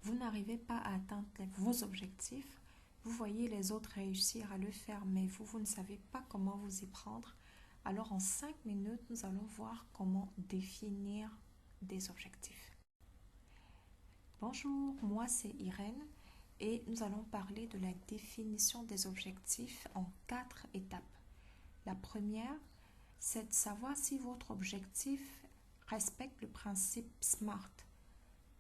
vous n'arrivez pas à atteindre vos objectifs, vous voyez les autres réussir à le faire, mais vous ne savez pas comment vous y prendre. Alors en 5 minutes, nous allons voir comment définir des objectifs. Bonjour, moi c'est Irène et nous allons parler de la définition des objectifs en 4 étapes. La première, c'est de savoir si votre objectif respecte le principe SMART.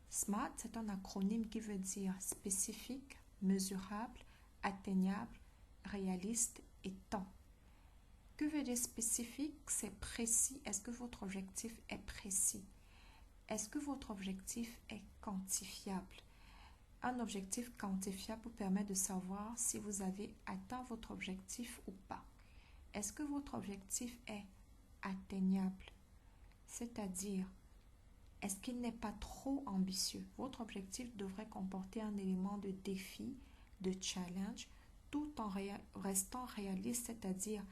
SMART, c'est un acronyme qui veut dire spécifique, mesurable, atteignable, réaliste et temps. Que veut dire spécifique? C'est précis. Est-ce que votre objectif est précis? Est-ce que votre objectif est quantifiable? Un objectif quantifiable vous permet de savoir si vous avez atteint votre objectif ou pas. Est-ce que votre objectif est atteignable? C'est-à-dire, est-ce qu'il n'est pas trop ambitieux? Votre objectif devrait comporter un élément de défi, de challenge, tout en restant réaliste, c'est-à-dire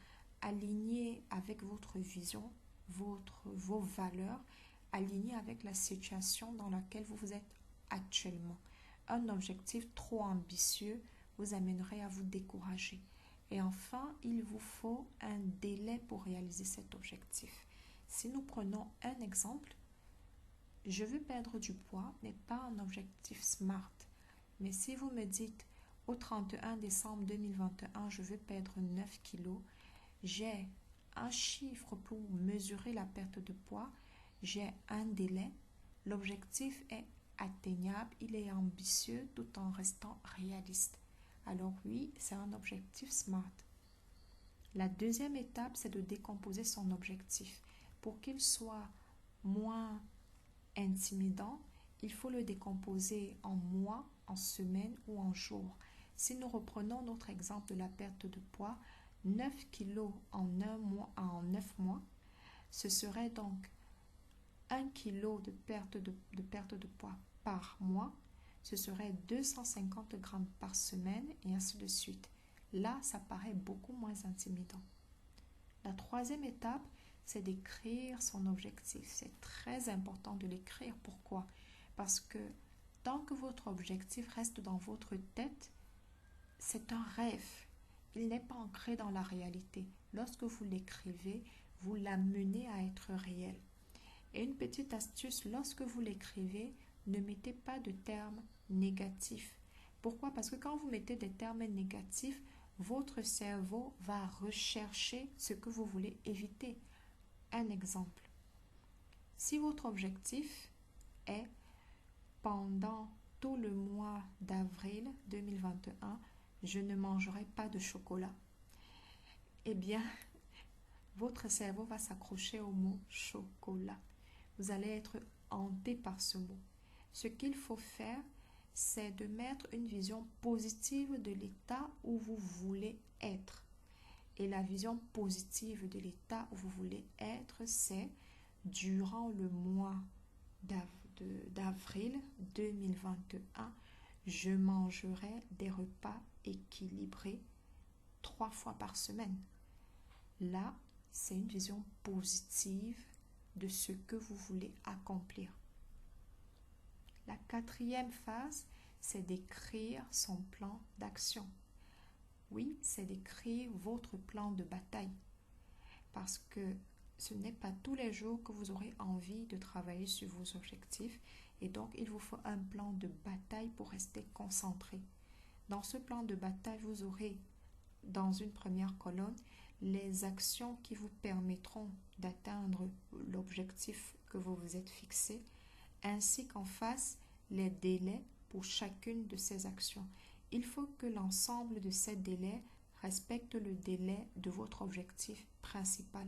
aligné avec votre vision, vos valeurs, aligné avec la situation dans laquelle vous êtes actuellement. Un objectif trop ambitieux vous amènerait à vous décourager. Et enfin, il vous faut un délai pour réaliser cet objectif. Si nous prenons un exemple, je veux perdre du poids n'est pas un objectif SMART. Mais si vous me dites au 31 décembre 2021, je veux perdre 9 kilos, j'ai un chiffre pour mesurer la perte de poids, j'ai un délai, l'objectif est atteignable, il est ambitieux tout en restant réaliste. Alors oui, c'est un objectif SMART. La deuxième étape, c'est de décomposer son objectif. Pour qu'il soit moins intimidant, il faut le décomposer en mois, en semaines ou en jours. Si nous reprenons notre exemple de la perte de poids, 9 kilos en 9 mois, ce serait donc 1 kg de perte de poids par mois, ce serait 250 grammes par semaine et ainsi de suite. Là, ça paraît beaucoup moins intimidant. La troisième étape, c'est d'écrire son objectif. C'est très important de l'écrire. Pourquoi? Parce que tant que votre objectif reste dans votre tête, c'est un rêve. Il n'est pas ancré dans la réalité. Lorsque vous l'écrivez, vous l'amenez à être réel. Et une petite astuce, lorsque vous l'écrivez, ne mettez pas de termes négatifs. Pourquoi? Parce que quand vous mettez des termes négatifs, votre cerveau va rechercher ce que vous voulez éviter. Un exemple. Si votre objectif est pendant tout le mois d'avril 2021, je ne mangerai pas de chocolat, eh bien, votre cerveau va s'accrocher au mot chocolat. Vous allez être hanté par ce mot. Ce qu'il faut faire, c'est de mettre une vision positive de l'état où vous voulez être. Et la vision positive de l'état où vous voulez être, c'est durant le mois d'avril 2021, je mangerai des repas équilibrés 3 fois par semaine. Là, c'est une vision positive de ce que vous voulez accomplir. La quatrième phase, c'est d'écrire son plan d'action. Oui, c'est d'écrire votre plan de bataille. Parce que ce n'est pas tous les jours que vous aurez envie de travailler sur vos objectifs. Et donc, il vous faut un plan de bataille pour rester concentré. Dans ce plan de bataille, vous aurez, dans une première colonne, les actions qui vous permettront d'atteindre l'objectif que vous vous êtes fixé, ainsi qu'en face, les délais pour chacune de ces actions. Il faut que l'ensemble de ces délais respecte le délai de votre objectif principal.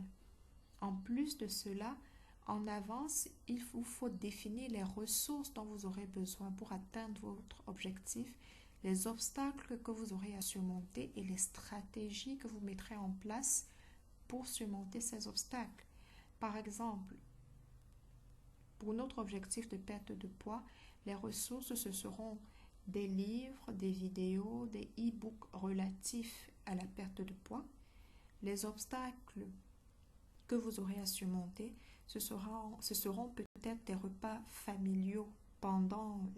En plus de cela, en avance, il vous faut définir les ressources dont vous aurez besoin pour atteindre votre objectif, les obstacles que vous aurez à surmonter et les stratégies que vous mettrez en place pour surmonter ces obstacles. Par exemple, pour notre objectif de perte de poids, les ressources, ce seront des livres, des vidéos, des e-books relatifs à la perte de poids. Les obstacles que vous aurez à surmonter, ce seront peut-être des repas familiaux pendant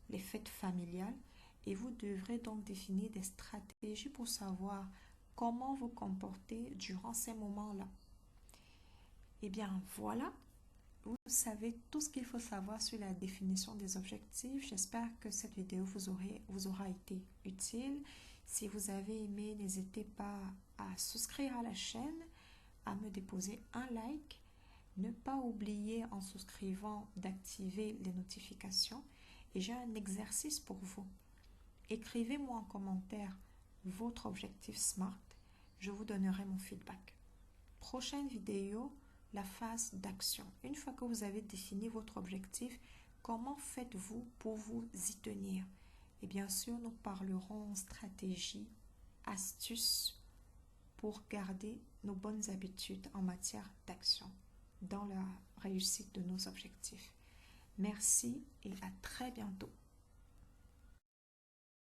les fêtes familiales et vous devrez donc définir des stratégies pour savoir comment vous comporter durant ces moments-là. Eh bien, voilà, vous savez tout ce qu'il faut savoir sur la définition des objectifs. J'espère que cette vidéo vous aura été utile. Si vous avez aimé, n'hésitez pas à souscrire à la chaîne, à me déposer un like. Ne pas oublier en souscrivant d'activer les notifications. Et j'ai un exercice pour vous. Écrivez-moi en commentaire votre objectif SMART. Je vous donnerai mon feedback. Prochaine vidéo, la phase d'action. Une fois que vous avez défini votre objectif, comment faites-vous pour vous y tenir? Et bien sûr, nous parlerons stratégie, astuces pour garder nos bonnes habitudes en matière d'action dans la réussite de nos objectifs. Merci et à très bientôt.